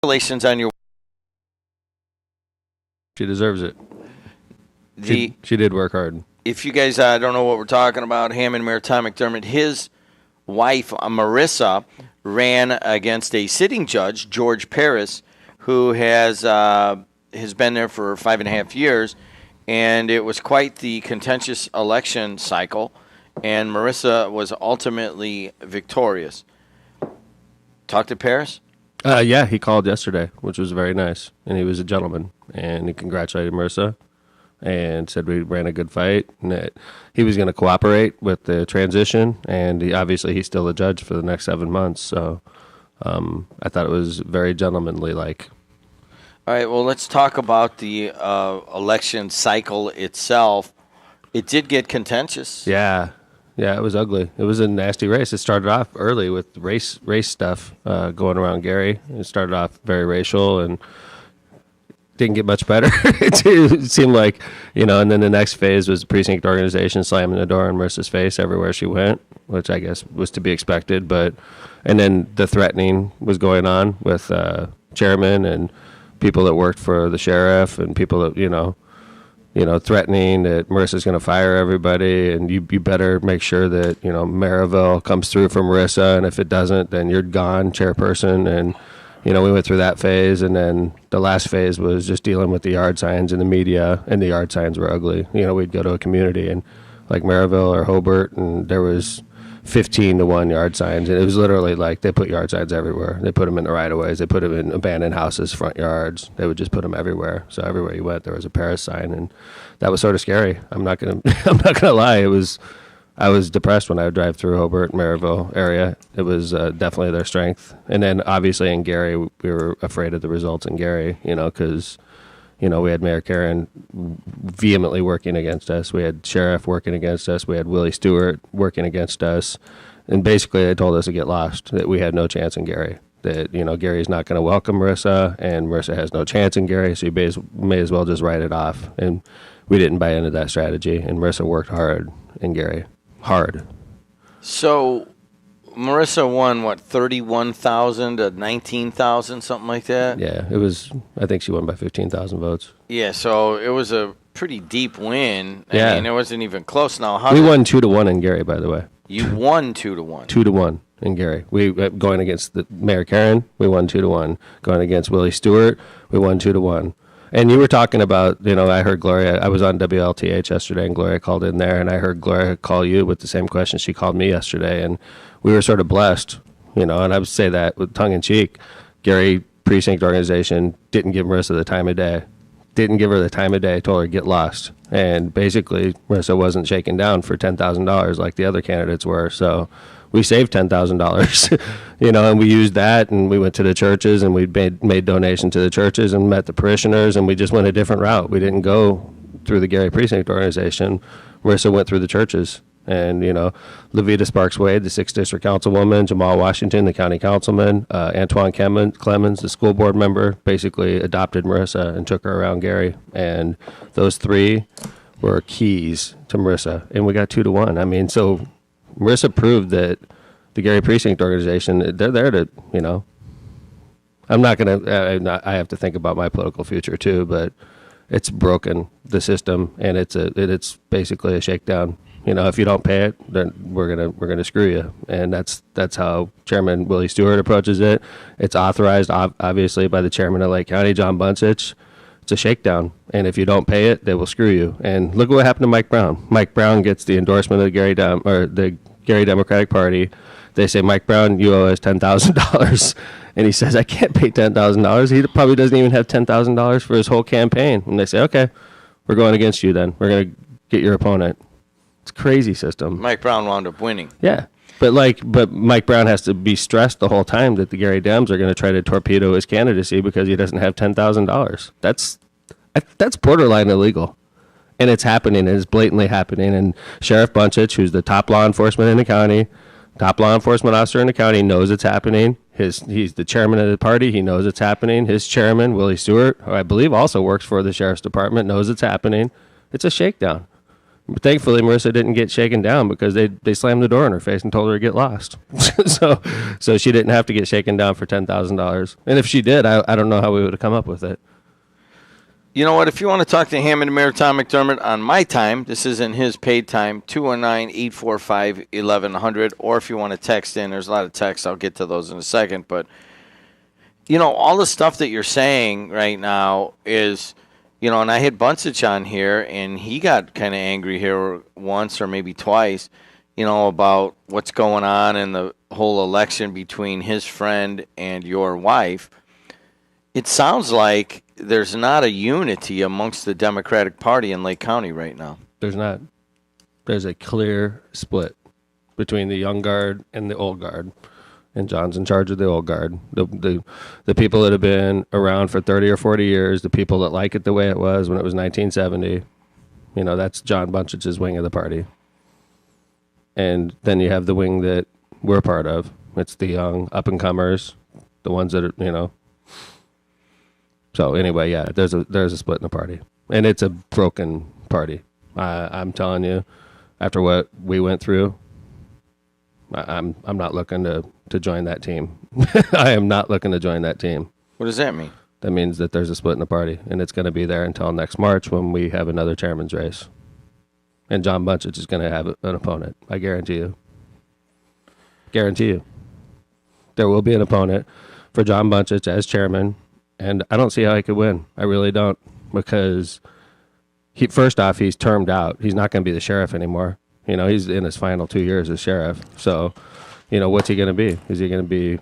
Congratulations on your. She deserves it. She did work hard. If you guys don't know what we're talking about, Hammond Mayor Tom McDermott, his wife, Marissa, ran against a sitting judge, George Paris, who has been there for 5.5 years, and it was quite the contentious election cycle, and Marissa was ultimately victorious. Talk to Paris? Yeah, he called yesterday, which was very nice, and he was a gentleman, and he congratulated Marissa and said we ran a good fight, and that he was going to cooperate with the transition, and obviously he's still a judge for the next 7 months, so I thought it was very gentlemanly-like. All right, well, let's talk about the election cycle itself. It did get contentious. Yeah, it was ugly. It was a nasty race. It started off early with race stuff going around Gary. It started off very racial and didn't get much better. It seemed like, and then the next phase was precinct organization slamming the door in Marissa's face everywhere she went, which I guess was to be expected. And then the threatening was going on with chairman and people that worked for the sheriff and people that, threatening that Marissa's going to fire everybody and you better make sure that, Maryville comes through for Marissa, and if it doesn't, then you're gone, chairperson. And, we went through that phase, and then the last phase was just dealing with the yard signs in the media, and the yard signs were ugly. We'd go to a community and like Maryville or Hobart, and there was 15-to-1 yard signs, and it was literally like they put yard signs everywhere. They put them in the right-of-ways. They put them in abandoned houses, front yards. They would just put them everywhere. So everywhere you went, there was a Paris sign, and that was sort of scary. I'm not gonna lie. I was depressed when I would drive through Hobart and Maryville area. It was definitely their strength. And then obviously in Gary, we were afraid of the results in Gary, because we had Mayor Karen vehemently working against us. We had Sheriff working against us. We had Willie Stewart working against us. And basically they told us to get lost, that we had no chance in Gary, that, Gary's not going to welcome Marissa, and Marissa has no chance in Gary, so you may as well just write it off. And we didn't buy into that strategy, and Marissa worked hard in Gary. Hard. So Marissa won, 31,000 to 19,000, something like that? Yeah, I think she won by 15,000 votes. Yeah, so it was a pretty deep win. Yeah. I mean, it wasn't even close. Now, we won 2-1 in Gary, by the way. You won 2-1? 2-1 in Gary. We going against the Mayor Karen, we won 2-1. Going against Willie Stewart, we won 2-1. And you were talking about, I heard Gloria, I was on WLTH yesterday, and Gloria called in there, and I heard Gloria call you with the same question she called me yesterday, and we were sort of blessed, and I would say that with tongue-in-cheek. Gary Precinct Organization didn't give Marissa the time of day. Didn't give her the time of day, told her to get lost. And basically, Marissa wasn't shaken down for $10,000 like the other candidates were, so we saved $10,000, and we used that, and we went to the churches, and we made donations to the churches and met the parishioners, and we just went a different route. We didn't go through the Gary Precinct Organization. Marissa went through the churches, and, Levita Sparks Wade, the 6th District Councilwoman, Jamal Washington, the county councilman, Antoine Clemens, the school board member, basically adopted Marissa and took her around Gary, and those three were keys to Marissa, and we got 2-1. I mean, so Marissa proved that the Gary Precinct Organization, they're there to, I'm not going to, I have to think about my political future too, but it's broken, the system, and it's basically a shakedown. If you don't pay it, then we're gonna screw you, and that's how Chairman Willie Stewart approaches it. It's authorized, obviously, by the chairman of Lake County, John Buncich. It's a shakedown, and if you don't pay it, they will screw you. And look what happened to Mike Brown. Mike Brown gets the endorsement of the Gary Democratic Party. They say, Mike Brown, you owe us $10,000. And he says, I can't pay $10,000. He probably doesn't even have $10,000 for his whole campaign. And they say, okay, we're going against you then. We're going to get your opponent. It's a crazy system. Mike Brown wound up winning. Yeah. But Mike Brown has to be stressed the whole time that the Gary Dems are going to try to torpedo his candidacy because he doesn't have $10,000. That's borderline illegal. And it's happening, and it's blatantly happening. And Sheriff Buncich, who's the top law enforcement in the county, top law enforcement officer in the county, knows it's happening. He's the chairman of the party. He knows it's happening. His chairman, Willie Stewart, who I believe also works for the sheriff's department, knows it's happening. It's a shakedown. Thankfully, Marissa didn't get shaken down because they slammed the door in her face and told her to get lost. so she didn't have to get shaken down for $10,000. And if she did, I don't know how we would have come up with it. You know what? If you want to talk to Hammond and Mayor Tom McDermott on my time, this isn't his paid time, 219-845-1100. Or if you want to text in, there's a lot of texts. I'll get to those in a second. But, all the stuff that you're saying right now is, and I had Buncich on here, and he got kind of angry here once or maybe twice, about what's going on in the whole election between his friend and your wife. It sounds like there's not a unity amongst the Democratic Party in Lake County right now. There's not. There's a clear split between the young guard and the old guard. And John's in charge of the old guard. The people that have been around for 30 or 40 years, the people that like it the way it was when it was 1970, that's John Bunchich's wing of the party. And then you have the wing that we're part of. It's the young up-and-comers, the ones that are, So anyway, yeah, there's a split in the party, and it's a broken party. I'm telling you, after what we went through, I'm not looking to join that team. I am not looking to join that team. What does that mean? That means that there's a split in the party, and it's going to be there until next March when we have another chairman's race, and John Bunchich is going to have an opponent. I guarantee you. Guarantee you, there will be an opponent for John Bunchich as chairman. And I don't see how he could win. I really don't, because first off, he's termed out. He's not going to be the sheriff anymore. He's in his final 2 years as sheriff. So, what's he going to be? Is he going to be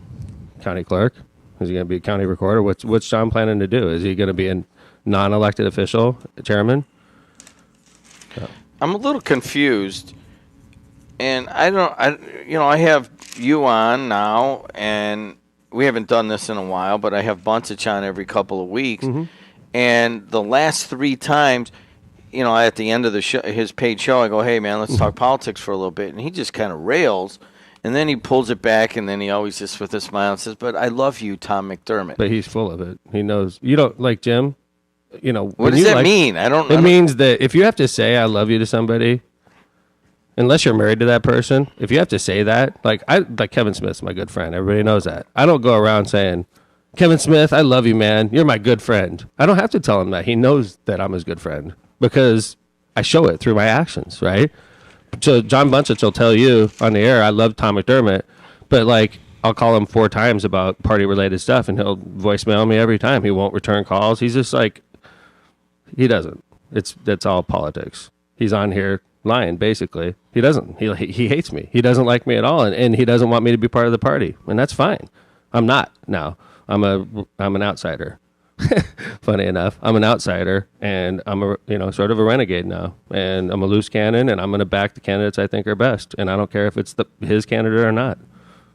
county clerk? Is he going to be county recorder? What's John planning to do? Is he going to be a non-elected official chairman? No. I'm a little confused, and I have you on now, and we haven't done this in a while, but I have Buncich on every couple of weeks. Mm-hmm. And the last 3 times, at the end of the show, his paid show, I go, hey, man, let's talk politics for a little bit. And he just kind of rails. And then he pulls it back, and then he always just with a smile says, but I love you, Tom McDermott. But he's full of it. He knows. You don't like Jim? What does that mean? It means that if you have to say I love you to somebody, unless you're married to that person, if you have to say that, like Kevin Smith's my good friend. Everybody knows that. I don't go around saying, Kevin Smith, I love you, man. You're my good friend. I don't have to tell him that. He knows that I'm his good friend because I show it through my actions, right? So John Bunchich will tell you on the air, I love Tom McDermott, but I'll call him 4 times about party-related stuff, and he'll voicemail me every time. He won't return calls. He's just he doesn't. That's all politics. He's on here lying, basically. He doesn't. He hates me. He doesn't like me at all, and he doesn't want me to be part of the party, and that's fine. I'm not now. I'm an outsider. Funny enough, I'm an outsider, and I'm sort of a renegade now, and I'm a loose cannon, and I'm going to back the candidates I think are best, and I don't care if it's his candidate or not.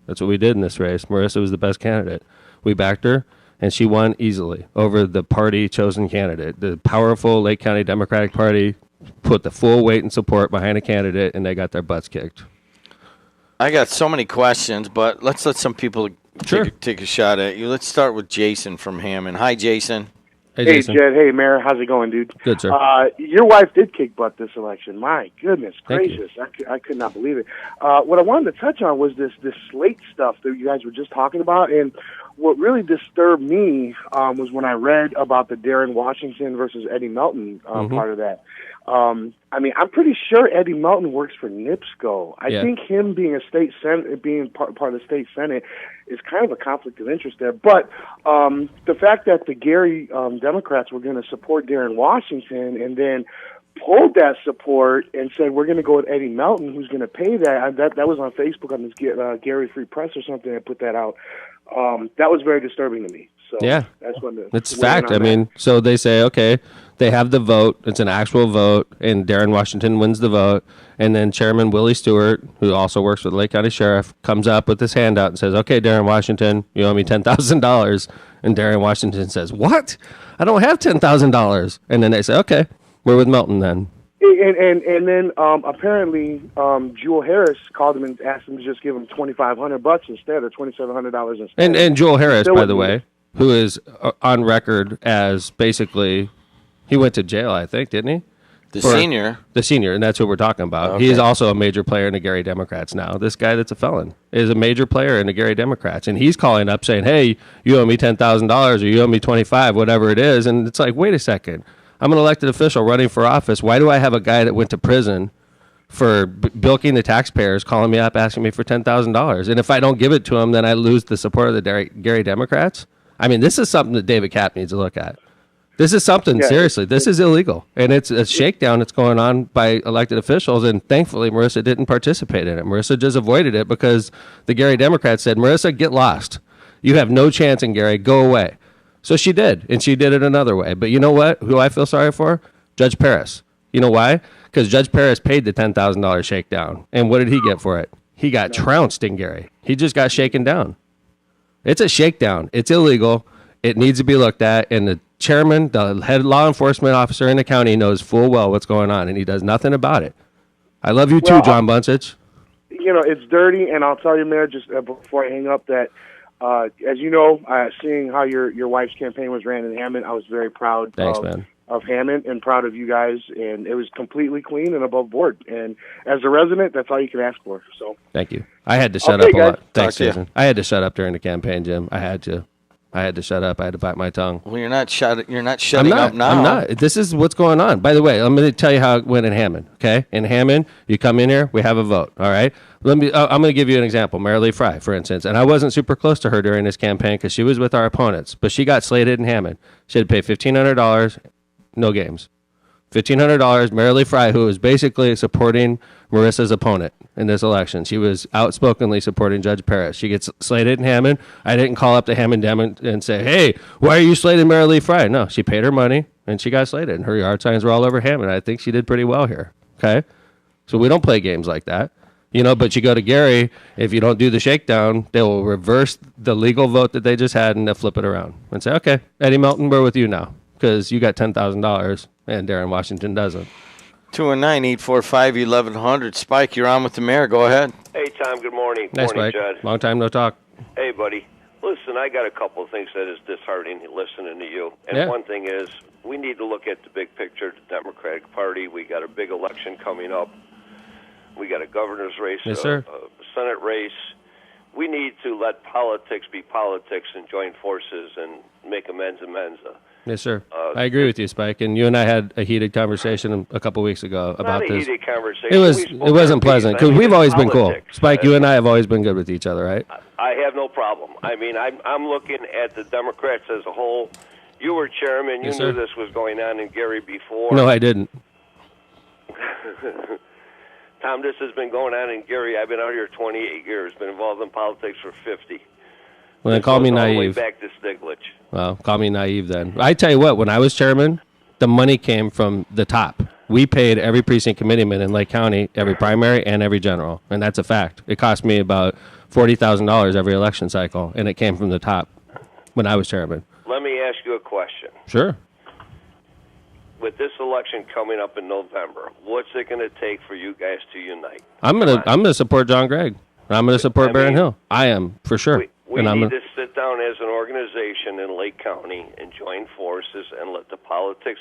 That's what we did in this race. Marissa was the best candidate. We backed her, and she won easily over the party chosen candidate. The powerful Lake County Democratic Party put the full weight and support behind a candidate, and they got their butts kicked. I got so many questions, but let's let some people take a shot at you. Let's start with Jason from Hammond. Hi, Jason. Hey, Jason. Jed. Hey, Mayor. How's it going, dude? Good, sir. Your wife did kick butt this election. My goodness gracious. I could not believe it. What I wanted to touch on was this slate stuff that you guys were just talking about. And what really disturbed me was when I read about the Darren Washington versus Eddie Melton part of that. I'm pretty sure Eddie Melton works for NIPSCO. I think him being a state senate, being part of the state senate, is kind of a conflict of interest there. But the fact that the Gary Democrats were going to support Darren Washington and then pulled that support and said we're going to go with Eddie Melton, who's going to pay that. That was on Facebook on this Gary Free Press or something. I put that out. That was very disturbing to me. So that's when it's fact. So they say, okay, they have the vote. It's an actual vote, and Darren Washington wins the vote. And then Chairman Willie Stewart, who also works for the Lake County Sheriff, comes up with his handout and says, okay, Darren Washington, you owe me $10,000. And Darren Washington says, what? I don't have $10,000. And then they say, okay, we're with Melton then. And then apparently Jewel Harris called him and asked him to just give him $2,500 instead, or $2,700 instead. And Jewel Harris, by the way, who is on record as basically, he went to jail, I think, didn't he? The senior, and that's what we're talking about. Okay. He's also a major player in the Gary Democrats now. This guy that's a felon is a major player in the Gary Democrats, and he's calling up saying, "Hey, you owe me $10,000 or you owe me $25,000, whatever it is." And it's like, wait a second, I'm an elected official running for office. Why do I have a guy that went to prison for bilking the taxpayers calling me up asking me for $10,000? And if I don't give it to him, then I lose the support of the Gary Democrats. I mean, this is something that David Kapp needs to look at. This is something, seriously, this is illegal. And it's a shakedown that's going on by elected officials. And thankfully, Marissa didn't participate in it. Marissa just avoided it because the Gary Democrats said, Marissa, get lost. You have no chance in Gary. Go away. So she did. And she did it another way. But you know what? Who I feel sorry for? Judge Paris. You know why? Because Judge Paris paid the $10,000 shakedown. And what did he get for it? He got trounced in Gary. He just got shaken down. It's a shakedown. It's illegal. It needs to be looked at. And the chairman, the head law enforcement officer in the county, knows full well what's going on, and he does nothing about it. I love you too, John Buncich. You know, it's dirty, and I'll tell you, Mayor, just before I hang up, that as you know, seeing how your wife's campaign was ran in Hammond, I was very proud of Hammond and proud of you guys, and it was completely clean and above board. And as a resident, that's all you can ask for. So thank you. I had to shut up a lot. Thanks, Jason. I had to shut up during the campaign, Jim. I had to shut up. I had to bite my tongue. Well, you're not shutting up now. I'm not. This is what's going on. By the way, I'm going to tell you how it went in Hammond. Okay, in Hammond, you come in here, we have a vote. All right. I'm going to give you an example. Mary Lee Fry, for instance, and I wasn't super close to her during this campaign because she was with our opponents, but she got slated in Hammond. She had to pay $1,500, no games. $1,500. Mary Lee Fry, who was basically supporting Marissa's opponent in this election. She was outspokenly supporting Judge Paris. She gets slated in Hammond. I didn't call up to Hammond and say, hey, why are you slating Mary Lee Fry? No, she paid her money, and she got slated. And her yard signs were all over Hammond. I think she did pretty well here. Okay? So we don't play games like that. You know, but you go to Gary, if you don't do the shakedown, they will reverse the legal vote that they just had, and they'll flip it around and say, okay, Eddie Melton, we're with you now because you got $10,000 and Darren Washington doesn't. 219-845-1100. Spike, you're on with the mayor. Go ahead. Hey, Tom. Good morning. Nice, Morning, Spike. Judd. Long time no talk. Hey, buddy. Listen, I got a couple of things that is disheartening listening to you. And one thing is, we need to look at the big picture, the Democratic Party. We got a big election coming up. We got a governor's race, yes, a Senate race. We need to let politics be politics and join forces and make amends. Yes, sir. I agree with you, Spike. And you and I had a heated conversation a couple weeks ago about this. Heated conversation. It wasn't pleasant because we've always been cool. Spike, you and I have always been good with each other, right? I have no problem. I mean, I'm looking at the Democrats as a whole. You were chairman. You knew this was going on in Gary before. No, I didn't. Tom, this has been going on in Gary. I've been out here 28 years, been involved in politics for 50. Well, then call me naive. All the way back to Stiglitz. Well, call me naive then. I tell you what, when I was chairman, the money came from the top. We paid every precinct committeeman in Lake County, every primary and every general, and that's a fact. It cost me about $40,000 every election cycle, and it came from the top when I was chairman. Let me ask you a question. Sure. With this election coming up in November, what's it going to take for you guys to unite? I'm gonna support John Gregg. I'm gonna support Barron Hill. I am for sure. We need to sit down as an organization in Lake County and join forces and let the politics.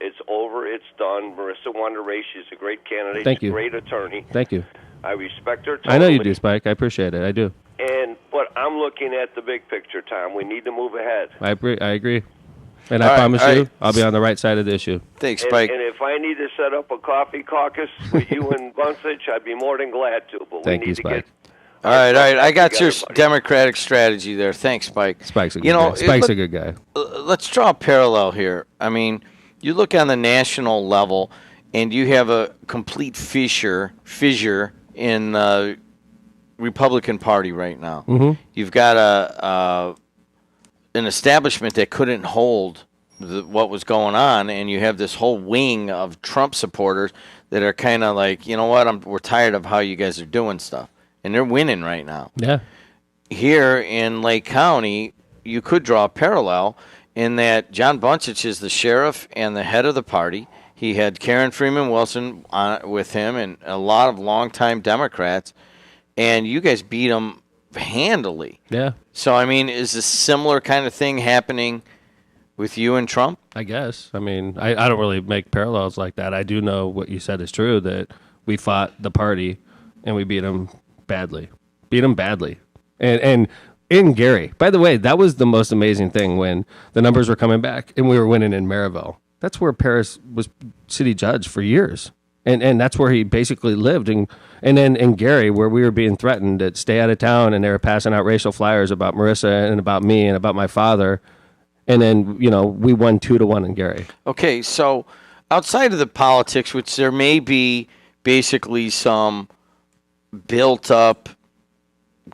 It's over. It's done. Marissa won the race. She's a great candidate. Thank you. Great attorney. Thank you. I respect her totally. I know you do, Spike. I appreciate it. I do. But I'm looking at the big picture, Tom. We need to move ahead. I agree. And I promise you, I'll be on the right side of the issue. Thanks, Spike. And if I need to set up a coffee caucus with you and Buncich, I'd be more than glad to. But Thank we you, need Spike. to get. All right. I got your Democratic strategy there. Thanks, Spike. Spike's a good guy. Spike's a good guy. Let's draw a parallel here. I mean, you look on the national level, and you have a complete fissure in the Republican Party right now. Mm-hmm. You've got an establishment that couldn't hold what was going on, and you have this whole wing of Trump supporters that are kind of like, you know what, we're tired of how you guys are doing stuff, and they're winning right now. Yeah. Here in Lake County, you could draw a parallel in that John Buncich is the sheriff and the head of the party. He had Karen Freeman Wilson with him and a lot of longtime Democrats, and you guys beat them handily. Yeah. So, I mean, is a similar kind of thing happening with you and Trump? I guess. I mean, I don't really make parallels like that. I do know what you said is true, that we fought the party and we beat them badly. And in Gary, by the way, that was the most amazing thing when the numbers were coming back and we were winning in Maryville. That's where Paris was city judge for years. And that's where he basically lived. And then in Gary, where we were being threatened to stay out of town and they were passing out racial flyers about Marissa and about me and about my father. And then, we won 2-1 in Gary. Okay, so outside of the politics, which there may be basically some built up,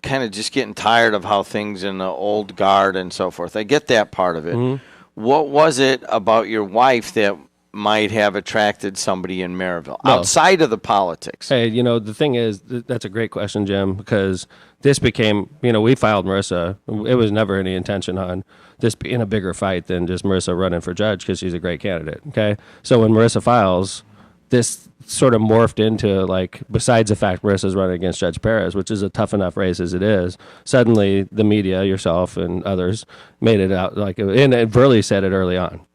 kind of just getting tired of how things in the old guard and so forth. I get that part of it. Mm-hmm. What was it about your wife that might have attracted somebody in Maryville outside of the politics? Hey, the thing is, that's a great question, Jim, because this became, we filed Marissa. It was never any intention on this being a bigger fight than just Marissa running for judge because she's a great candidate. Okay. So when Marissa files, this sort of morphed into, like, besides the fact Marissa's running against Judge Perez, which is a tough enough race as it is, suddenly the media, yourself and others, made it out like, and Verley said it early on.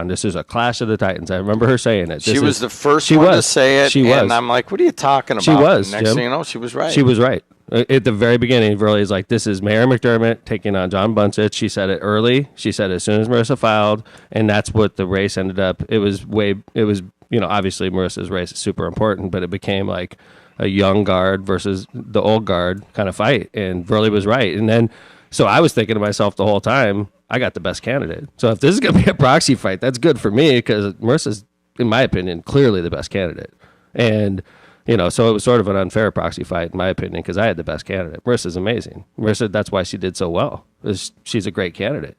This is a clash of the Titans. I remember her saying it. She was the first one to say it. She was. And I'm like, what are you talking about? She was. Next thing you know, she was right. She was right. At the very beginning, Verley's like, this is Mayor McDermott taking on John Bunsett. She said it early. She said it as soon as Marissa filed, and that's what the race ended up. Obviously Marissa's race is super important, but it became like a young guard versus the old guard kind of fight, and Verley was right. And then, so I was thinking to myself the whole time, I got the best candidate. So if this is going to be a proxy fight, that's good for me because Marissa's, in my opinion, clearly the best candidate. And, so it was sort of an unfair proxy fight, in my opinion, because I had the best candidate. Marissa's amazing. Marissa, that's why she did so well. She's a great candidate.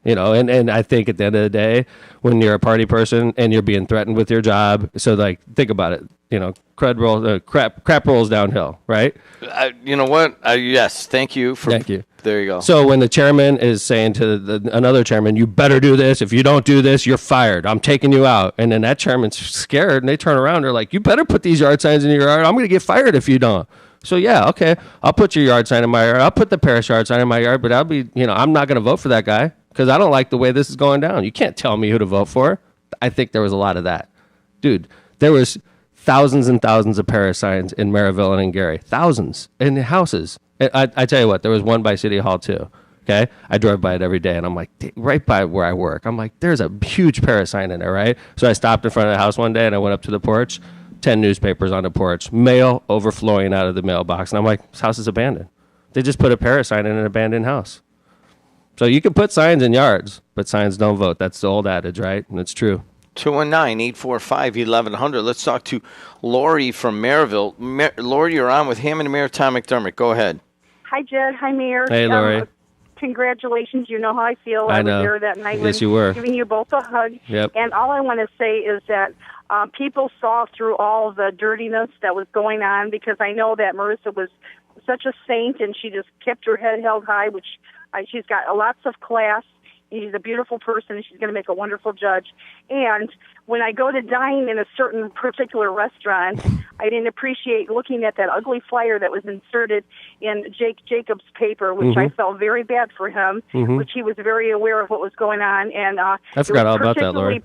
And I think at the end of the day, when you're a party person and you're being threatened with your job, so, like, think about it. Crap rolls downhill, right? You know what? Yes, thank you. Thank you. There you go. So when the chairman is saying to another chairman, you better do this. If you don't do this, you're fired. I'm taking you out. And then that chairman's scared, and they turn around. They're like, you better put these yard signs in your yard. I'm going to get fired if you don't. So, yeah, okay, I'll put your yard sign in my yard. I'll put the Paris yard sign in my yard, but I'm not going to vote for that guy because I don't like the way this is going down. You can't tell me who to vote for. I think there was a lot of that. Dude, there was thousands and thousands of Paris signs in Maryville and in Gary. Thousands in houses. I tell you what, there was one by City Hall too. Okay, I drove by it every day, and I'm like, right by where I work. I'm like, there's a huge Paris sign in there, right? So I stopped in front of the house one day, and I went up to the porch. 10 newspapers on the porch, mail overflowing out of the mailbox, and I'm like, this house is abandoned. They just put a Paris sign in an abandoned house. So you can put signs in yards, but signs don't vote. That's the old adage, right? And it's true. 219-845-1100. Let's talk to Lori from Maryville. Lori, you're on with him and Mayor Tom McDermott. Go ahead. Hi, Jed. Hi, Mayor. Hey, Lori. Congratulations. You know how I feel. I know. was there that night. Yes, you were. Giving you both a hug. Yep. And all I want to say is that people saw through all the dirtiness that was going on, because I know that Marissa was such a saint, and she just kept her head held high, which she's got lots of class. She's a beautiful person, and she's going to make a wonderful judge. And when I go to dine in a certain particular restaurant, I didn't appreciate looking at that ugly flyer that was inserted in Jake Jacobs' paper, which I felt very bad for him, which he was very aware of what was going on. And I forgot all about that, Lori.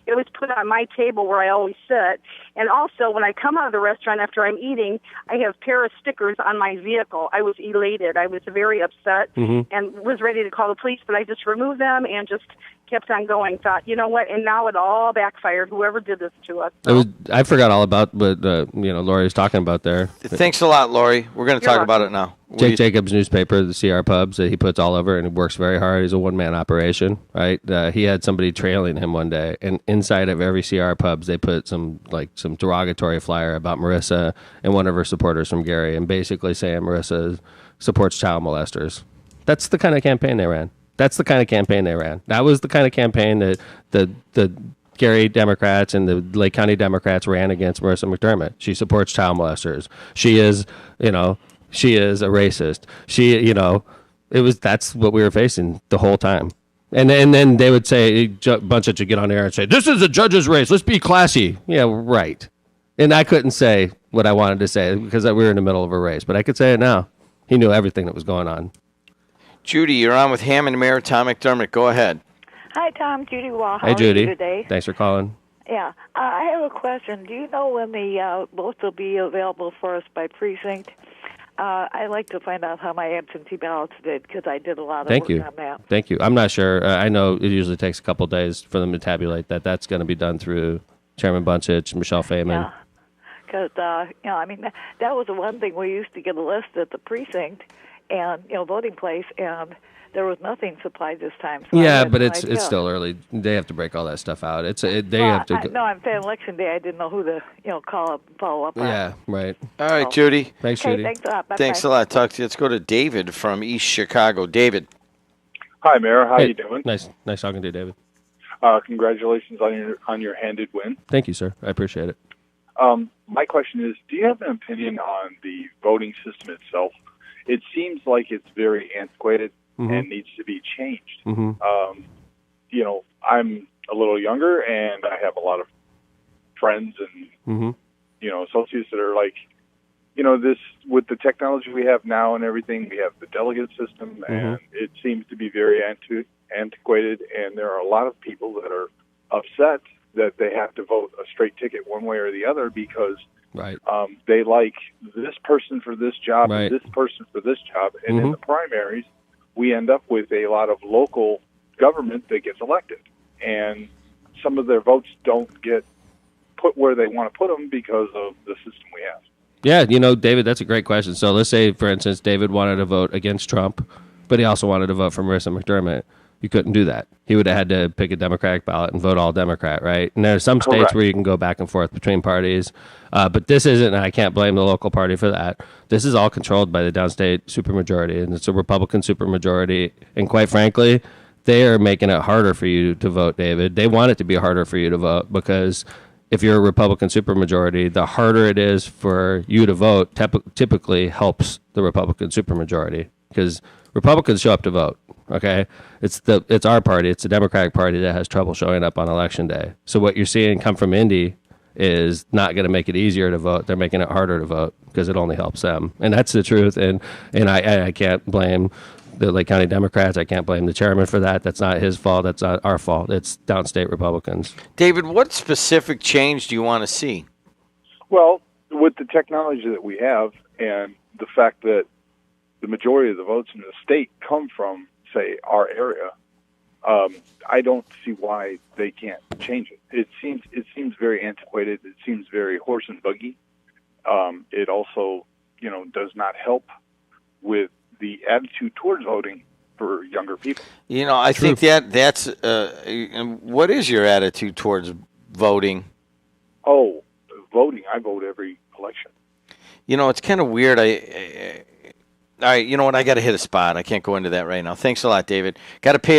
It was put on my table where I always sit. And also, when I come out of the restaurant after I'm eating, I have Paris stickers on my vehicle. I was elated. I was very upset and was ready to call the police, but I just removed them and just kept on going. Thought, you know what? And now it all backfired. Whoever did this to us. So. I forgot all about what Lori was talking about there. Thanks a lot, Lori. We're going to talk about it now. Jake Jacobs' newspaper, the CR Pubs, that he puts all over, and he works very hard. He's a one-man operation, right? He had somebody trailing him one day, and inside of every CR Pubs, they put some derogatory flyer about Marissa and one of her supporters from Gary, and basically saying Marissa supports child molesters. That's the kind of campaign they ran. That was the kind of campaign that the Gary Democrats and the Lake County Democrats ran against Marissa McDermott. She supports child molesters. She is a racist. That's what we were facing the whole time. And then they would say, a bunch of you get on there and say, this is a judge's race. Let's be classy. Yeah, right. And I couldn't say what I wanted to say because we were in the middle of a race, but I could say it now. He knew everything that was going on. Judy, you're on with Hammond Mayor Tom McDermott. Go ahead. Hi, Tom. Judy Wall. How Hey, are Judy. you today? Thanks for calling. Yeah. I have a question. Do you know when the votes will be available for us by precinct? I'd like to find out how my absentee ballots did because I did a lot of work on that. Thank you. I'm not sure. I know it usually takes a couple days for them to tabulate that. That's going to be done through Chairman Bunchich, Michelle Feynman. Yeah. Because, that was the one thing we used to get a list at the precinct and, voting place, and there was nothing supplied this time. So yeah, but it's still early. They have to break all that stuff out. Have to. No, I'm saying election day. I didn't know who to call up and follow up on. Yeah, right. All right, Judy. Thanks, Okay, Judy. thanks a lot. Bye-bye. Thanks a lot. Talk to you. Let's go to David from East Chicago. David. Hi, Mayor. How you doing? Nice talking to you, David. Congratulations on your handed win. Thank you, sir. I appreciate it. My question is, do you have an opinion on the voting system itself? It seems like it's very antiquated and needs to be changed. I'm a little younger, and I have a lot of friends and associates that are like, this with the technology we have now and everything. We have the delegate system, and it seems to be very antiquated. And there are a lot of people that are upset that they have to vote a straight ticket one way or the other because they like this person for this job and this person for this job. And in the primaries, we end up with a lot of local government that gets elected. And some of their votes don't get put where they want to put them because of the system we have. Yeah, David, that's a great question. So let's say, for instance, David wanted to vote against Trump, but he also wanted to vote for Marissa McDermott. You couldn't do that. He would have had to pick a Democratic ballot and vote all Democrat, right? And there are some states where you can go back and forth between parties. But this isn't, and I can't blame the local party for that. This is all controlled by the downstate supermajority, and it's a Republican supermajority. And quite frankly, they are making it harder for you to vote, David. They want it to be harder for you to vote because if you're a Republican supermajority, the harder it is for you to vote typically helps the Republican supermajority because Republicans show up to vote. Okay, it's our party. It's the Democratic Party that has trouble showing up on election day. So what you're seeing come from Indy is not going to make it easier to vote. They're making it harder to vote because it only helps them, and that's the truth. And I can't blame the Lake County Democrats. I can't blame the chairman for that. That's not his fault. That's not our fault. It's downstate Republicans. David, what specific change do you want to see? Well, with the technology that we have and the fact that the majority of the votes in the state come from, say, our area, I don't see why they can't change it. It seems very antiquated. It seems very horse and buggy. It also, does not help with the attitude towards voting for younger people. I think that's what is your attitude towards voting? Oh, voting. I vote every election. It's kind of weird. All right, you know what? I got to hit a spot. I can't go into that right now. Thanks a lot, David. Got to pay